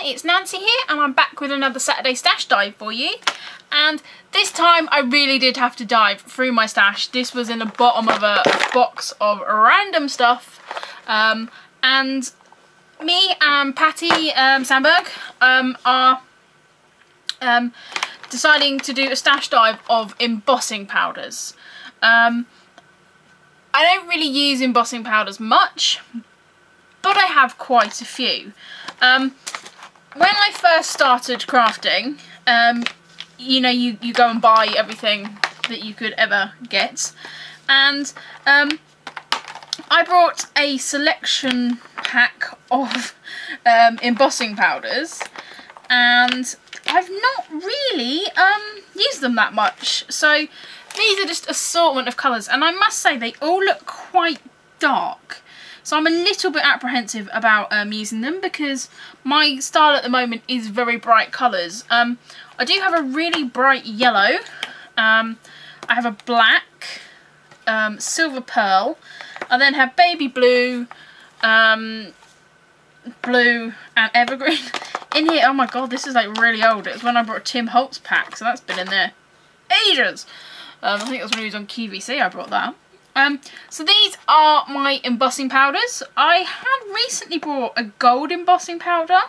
it's Nancy here and I'm back with another Saturday stash dive for you. And this time I really did have to dive through my stash. This was in the bottom of a box of random stuff. And me and Patty Sandberg are deciding to do a stash dive of embossing powders. I don't really use embossing powders much, but I have quite a few. When I first started crafting, you know, you go and buy everything that you could ever get, and I brought a selection pack of embossing powders, and I've not really used them that much. So these are just assortment of colours, and I must say they all look quite dark. So I'm a little bit apprehensive about using them because my style at the moment is very bright colours. I do have a really bright yellow, I have a black, silver pearl, I then have baby blue, blue and evergreen. In here, oh my god, this is like really old. It was when I brought a Tim Holtz pack, so that's been in there ages. I think it was when he was on QVC I brought that. So these are my embossing powders. I had recently bought a gold embossing powder,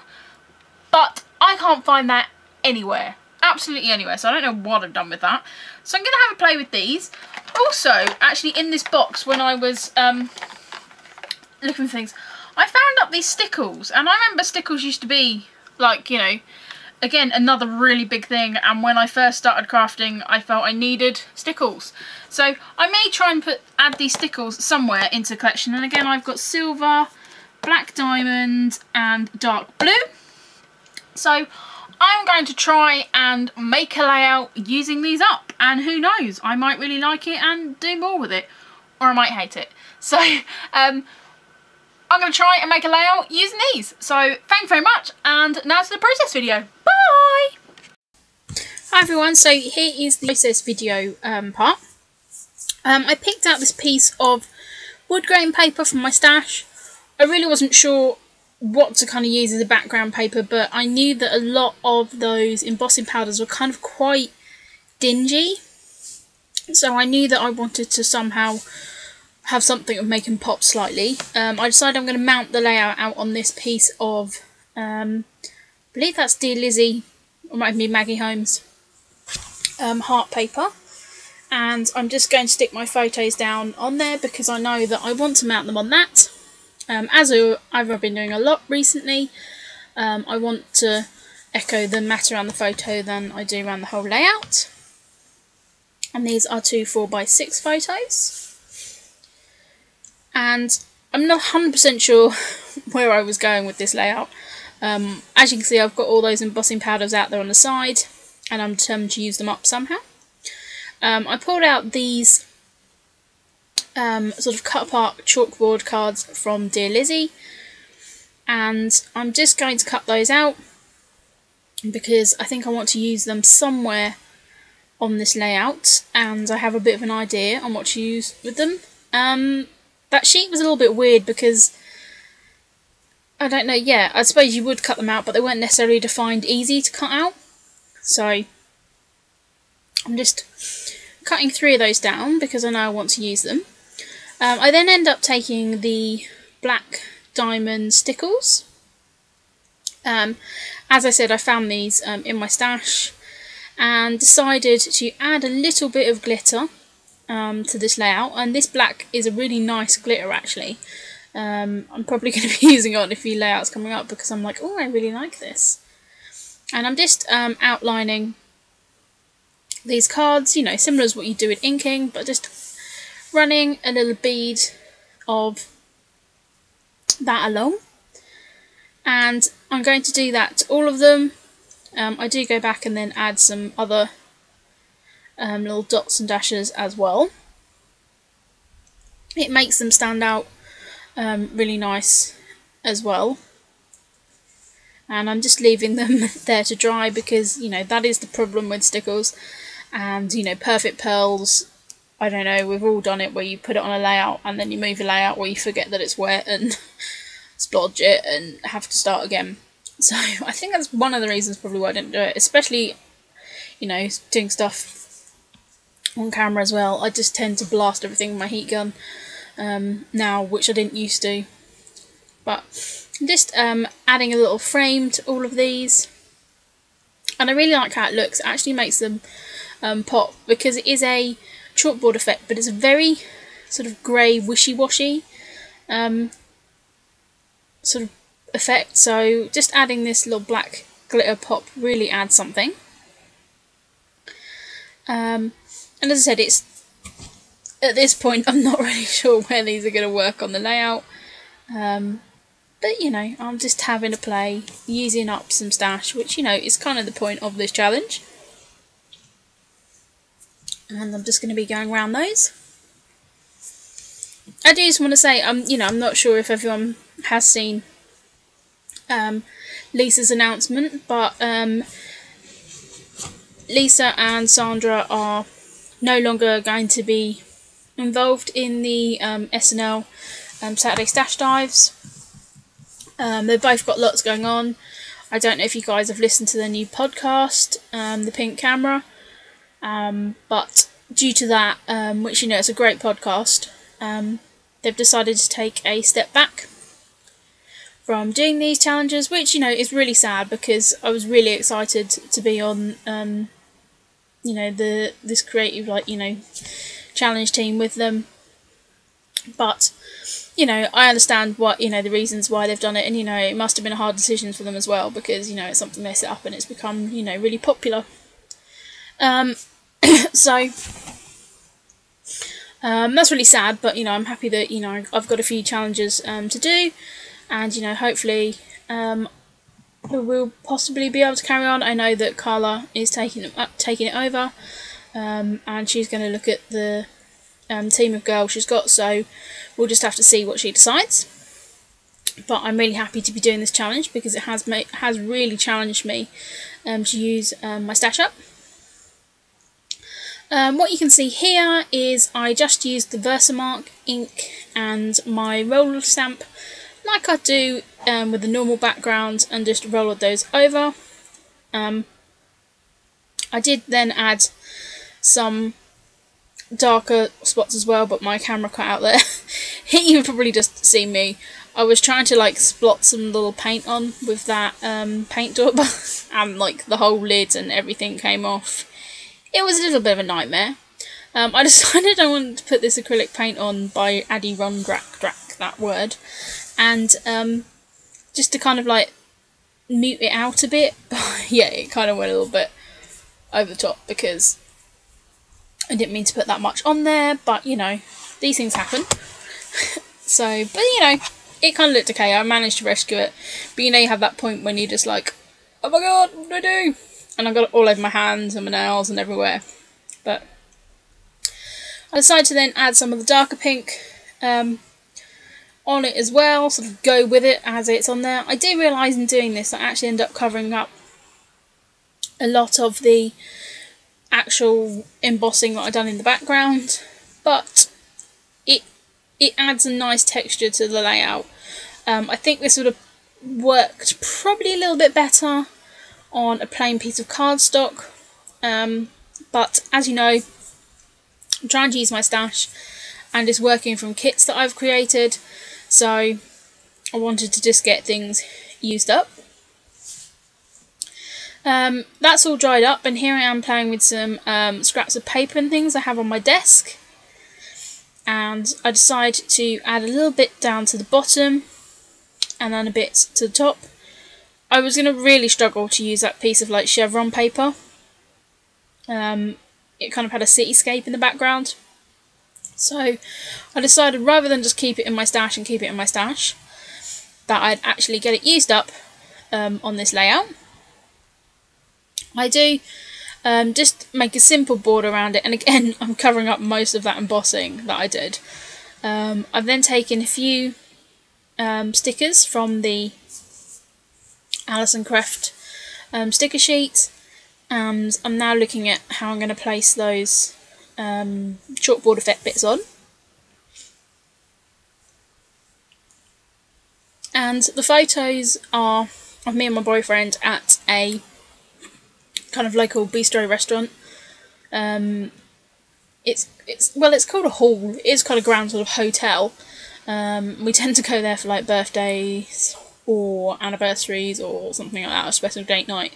but I can't find that anywhere. Absolutely anywhere, so I don't know what I've done with that. So I'm going to have a play with these. Also, actually in this box, when I was looking for things, I found up these stickles, and I remember stickles used to be like, you know, again, another really big thing, and when I first started crafting I felt I needed stickles. So I may try and add these stickles somewhere into the collection. And again, I've got silver, black diamond and dark blue. So I'm going to try and make a layout using these up, and who knows, I might really like it and do more with it, or I might hate it. So I'm going to try and make a layout using these. So thank you very much, and now to the process video. Bye! Hi everyone, so here is the process video part. I picked out this piece of wood grain paper from my stash. I really wasn't sure what to kind of use as a background paper, but I knew that a lot of those embossing powders were kind of quite dingy. So I knew that I wanted to somehow have something of make them pop slightly. I decided I'm going to mount the layout out on this piece of, I believe that's Dear Lizzie, or might be Maggie Holmes, heart paper. And I'm just going to stick my photos down on there because I know that I want to mount them on that. As I've been doing a lot recently, I want to echo the matter around the photo than I do around the whole layout. And these are two 4x6 photos. And I'm not 100% sure where I was going with this layout. As you can see, I've got all those embossing powders out there on the side, and I'm determined to use them up somehow. I pulled out these sort of cut apart chalkboard cards from Dear Lizzie, and I'm just going to cut those out because I think I want to use them somewhere on this layout, and I have a bit of an idea on what to use with them. That sheet was a little bit weird because I don't know, yeah, I suppose you would cut them out, but they weren't necessarily defined easy to cut out. So I'm just cutting 3 of those down because I know I want to use them. I then end up taking the black diamond stickles. As I said, I found these in my stash and decided to add a little bit of glitter to this layout, and this black is a really nice glitter actually. I'm probably going to be using it on a few layouts coming up because I'm like, oh, I really like this. And I'm just outlining these cards, you know, similar as what you do with inking, but just running a little bead of that along. And I'm going to do that to all of them. I do go back and then add some other little dots and dashes as well. It makes them stand out really nice as well. And I'm just leaving them there to dry because, you know, that is the problem with stickles. And, you know, perfect pearls, I don't know, we've all done it where you put it on a layout and then you move a layout where you forget that it's wet and splodge it and have to start again. So I think that's one of the reasons probably why I didn't do it, especially, you know, doing stuff on camera as well. I just tend to blast everything with my heat gun now, which I didn't used to. But just adding a little frame to all of these, and I really like how it looks. It actually makes them pop, because it is a chalkboard effect, but it's a very sort of grey, wishy-washy sort of effect. So just adding this little black glitter pop really adds something. And as I said, it's at this point I'm not really sure where these are going to work on the layout. But, you know, I'm just having a play, using up some stash, which, you know, is kind of the point of this challenge. And I'm just going to be going around those. I do just want to say, you know, I'm not sure if everyone has seen Lisa's announcement, but Lisa and Sandra are no longer going to be involved in the SNL Saturday Stash Dives. They've both got lots going on. I don't know if you guys have listened to their new podcast, The Pink Camera, but due to that, which, you know, it's a great podcast, they've decided to take a step back from doing these challenges, which, you know, is really sad, because I was really excited to be on, you know, this creative, like, you know, challenge team with them. But, you know, I understand what, you know, the reasons why they've done it, and, you know, it must have been a hard decision for them as well, because, you know, it's something they set up and it's become, you know, really popular. So that's really sad, but, you know, I'm happy that, you know, I've got a few challenges to do, and, you know, hopefully we'll possibly be able to carry on. I know that Carla is taking it over, and she's going to look at the team of girls she's got, so we'll just have to see what she decides. But I'm really happy to be doing this challenge, because it has really challenged me to use my stash up. What you can see here is I just used the Versamark ink and my roller stamp, like I do with the normal background, and just rolled those over. I did then add some darker spots as well, but my camera cut out there. You would probably just see me. I was trying to like splot some little paint on with that paint dauber, and like the whole lid and everything came off. It was a little bit of a nightmare. I decided I wanted to put this acrylic paint on by Adirondack, that word, and just to kind of like mute it out a bit. Yeah, it kind of went a little bit over the top, because I didn't mean to put that much on there, but, you know, these things happen. So, but, you know, it kind of looked okay. I managed to rescue it, but, you know, you have that point when you're just like, oh my god, what do I do? And I got it all over my hands and my nails and everywhere. But I decided to then add some of the darker pink on it as well, sort of go with it as it's on there. I do realise in doing this I actually end up covering up a lot of the actual embossing that I've done in the background, but it adds a nice texture to the layout. I think this would have worked probably a little bit better on a plain piece of cardstock, but as you know, I'm trying to use my stash and it's working from kits that I've created, so I wanted to just get things used up. That's all dried up, and here I am playing with some scraps of paper and things I have on my desk, and I decided to add a little bit down to the bottom and then a bit to the top. I was going to really struggle to use that piece of like chevron paper. It kind of had a cityscape in the background, so I decided rather than just keep it in my stash and keep it in my stash, that I'd actually get it used up on this layout. I do just make a simple border around it, and again I'm covering up most of that embossing that I did. I've then taken a few stickers from the Alison Craft sticker sheet, and I'm now looking at how I'm going to place those chalkboard effect bits on. And the photos are of me and my boyfriend at a kind of local bistro restaurant. It's called a hall. It's kind of ground sort of hotel. We tend to go there for like birthdays or anniversaries or something like that, a special date night.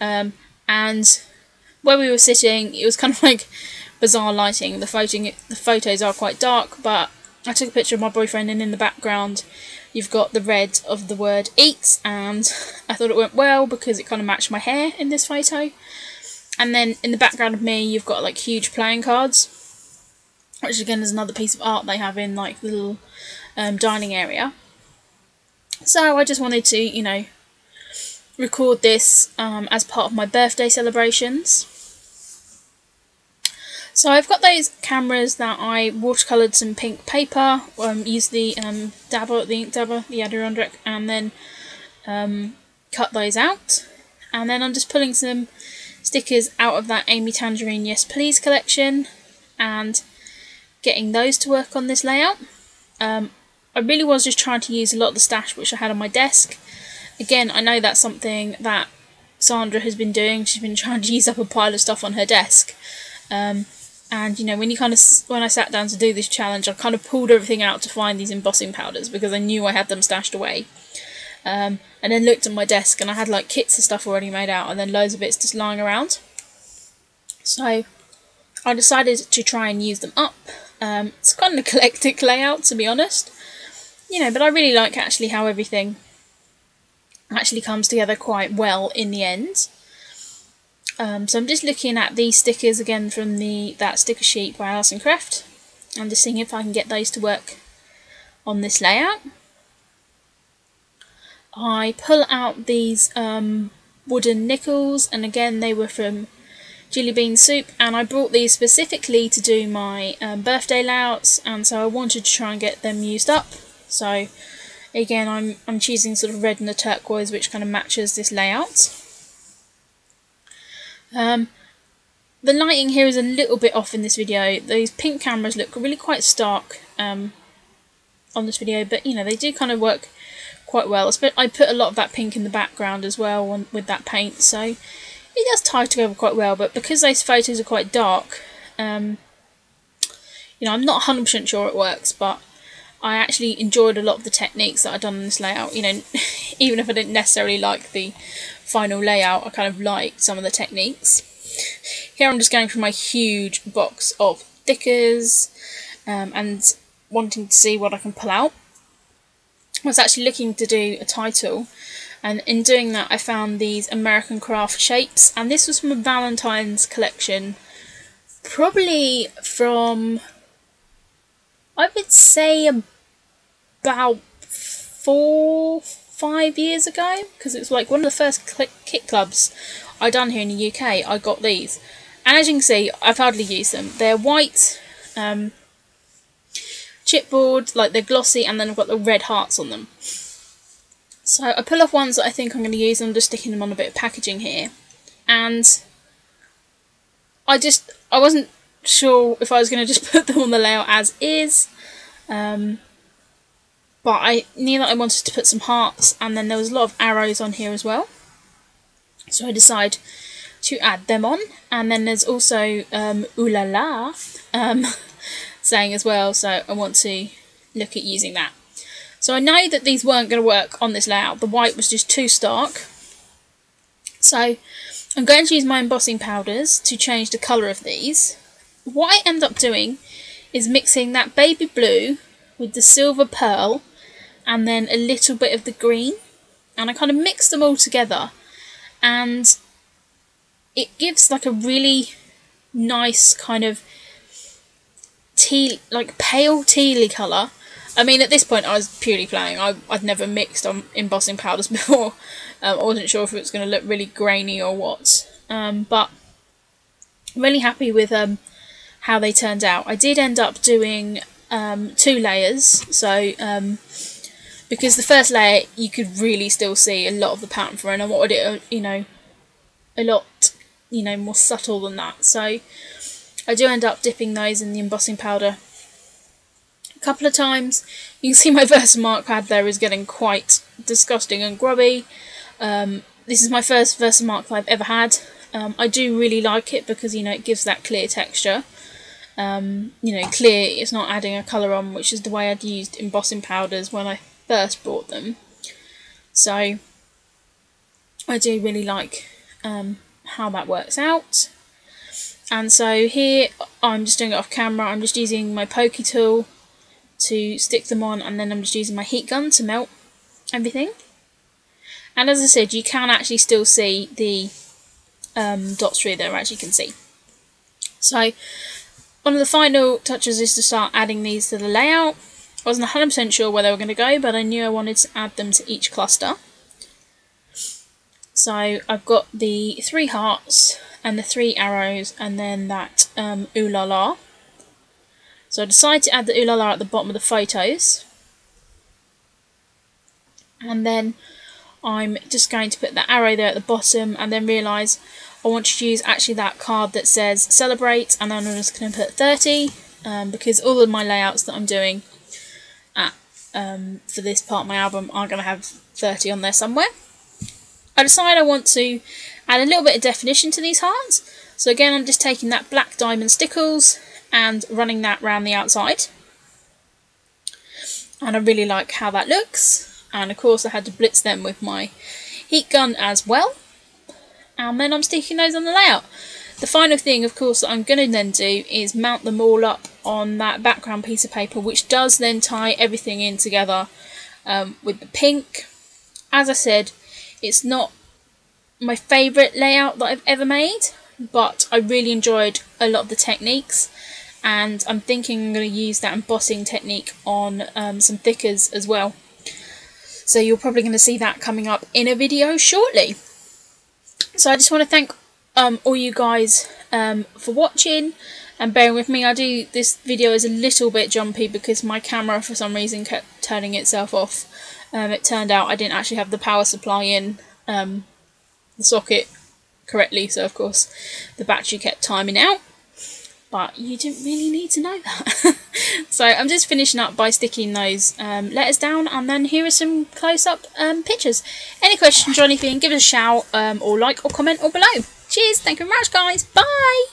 And where we were sitting, it was kind of like bizarre lighting. The photos are quite dark, but I took a picture of my boyfriend, and in the background you've got the red of the word eat, and I thought it went well because it kind of matched my hair in this photo. And then in the background of me, you've got like huge playing cards, which again is another piece of art they have in like the little dining area. So I just wanted to, you know, record this as part of my birthday celebrations. So I've got those cameras that I watercoloured some pink paper, used the dabber, the ink dabber, the Adirondack, and then cut those out. And then I'm just pulling some stickers out of that Amy Tangerine Yes Please collection and getting those to work on this layout. I really was just trying to use a lot of the stash which I had on my desk. Again, I know that's something that Sandra has been doing. She's been trying to use up a pile of stuff on her desk. And you know, when I sat down to do this challenge, I kind of pulled everything out to find these embossing powders because I knew I had them stashed away. And then looked at my desk and I had like kits of stuff already made out and then loads of bits just lying around. So I decided to try and use them up. It's kind of an eclectic layout, to be honest. You know, but I really like actually how everything actually comes together quite well in the end. So I'm just looking at these stickers again from that sticker sheet by Alison Craft. I'm just seeing if I can get those to work on this layout. I pull out these wooden nickels, and again they were from Jelly Bean Soup, and I brought these specifically to do my birthday layouts, and so I wanted to try and get them used up. So again I'm choosing sort of red and the turquoise, which kind of matches this layout. The lighting here is a little bit off in this video. Those pink cameras look really quite stark on this video, but you know, they do kind of work quite well. I put a lot of that pink in the background as well with that paint, so it does tie together quite well. But because those photos are quite dark, you know, I'm not 100% sure it works, but I actually enjoyed a lot of the techniques that I've done in this layout. You know, even if I didn't necessarily like the final layout, I kind of liked some of the techniques. Here I'm just going through my huge box of stickers and wanting to see what I can pull out. I was actually looking to do a title, and in doing that I found these American Craft shapes, and this was from a Valentine's collection, probably from, I would say, about 4-5 years ago, because it was like one of the first kit clubs I done here in the UK. I got these, and as you can see, I've hardly used them. They're white chipboard, like they're glossy, and then I've got the red hearts on them. So I pull off ones that I think I'm going to use, and I'm just sticking them on a bit of packaging here. And I wasn't sure if I was going to just put them on the layout as is, but I knew that I wanted to put some hearts, and then there was a lot of arrows on here as well. So I decided to add them on, and then there's also ooh la la saying as well, so I want to look at using that. So I know that these weren't going to work on this layout. The white was just too stark. So I'm going to use my embossing powders to change the colour of these. What I end up doing is mixing that baby blue with the silver pearl and then a little bit of the green, and I kind of mix them all together, and it gives like a really nice kind of tea, like pale tealy colour. I mean, at this point I was purely playing. I'd never mixed on embossing powders before. I wasn't sure if it was going to look really grainy or what, but I'm really happy with how they turned out. I did end up doing 2 layers, so because the first layer you could really still see a lot of the pattern for, and I wanted it, you know, a lot, you know, more subtle than that. So I do end up dipping those in the embossing powder couple of times. You can see my Versamark pad there is getting quite disgusting and grubby. This is my first Versamark I've ever had. I do really like it because, you know, it gives that clear texture. You know, clear, it's not adding a colour on, which is the way I'd used embossing powders when I first bought them. So I do really like how that works out. And so here I'm just doing it off camera. I'm just using my pokey tool to stick them on, and then I'm just using my heat gun to melt everything. And as I said, you can actually still see the dots through there, as you can see. So one of the final touches is to start adding these to the layout. I wasn't 100% sure where they were going to go, but I knew I wanted to add them to each cluster. So I've got the 3 hearts and the 3 arrows, and then that ooh la la. So I decided to add the ooh la la at the bottom of the photos. And then I'm just going to put the arrow there at the bottom, and then realise I want to use actually that card that says celebrate, and then I'm just going to put 30 because all of my layouts that I'm doing for this part of my album are going to have 30 on there somewhere. I decided I want to add a little bit of definition to these hearts. So again, I'm just taking that black diamond stickles and running that round the outside. And I really like how that looks. And of course I had to blitz them with my heat gun as well. And then I'm sticking those on the layout. The final thing, of course, that I'm going to then do is mount them all up on that background piece of paper, which does then tie everything in together with the pink. As I said, it's not my favourite layout that I've ever made, but I really enjoyed a lot of the techniques, and I'm thinking I'm going to use that embossing technique on some thickers as well. So you're probably going to see that coming up in a video shortly. So I just want to thank all you guys for watching and bearing with me. This video is a little bit jumpy because my camera for some reason kept turning itself off. It turned out I didn't actually have the power supply in the socket correctly, so of course the battery kept timing out, but you didn't really need to know that. So I'm just finishing up by sticking those letters down, and then here are some close-up pictures. Any questions or anything, give us a shout or like or comment or below. Cheers, thank you very much guys, bye!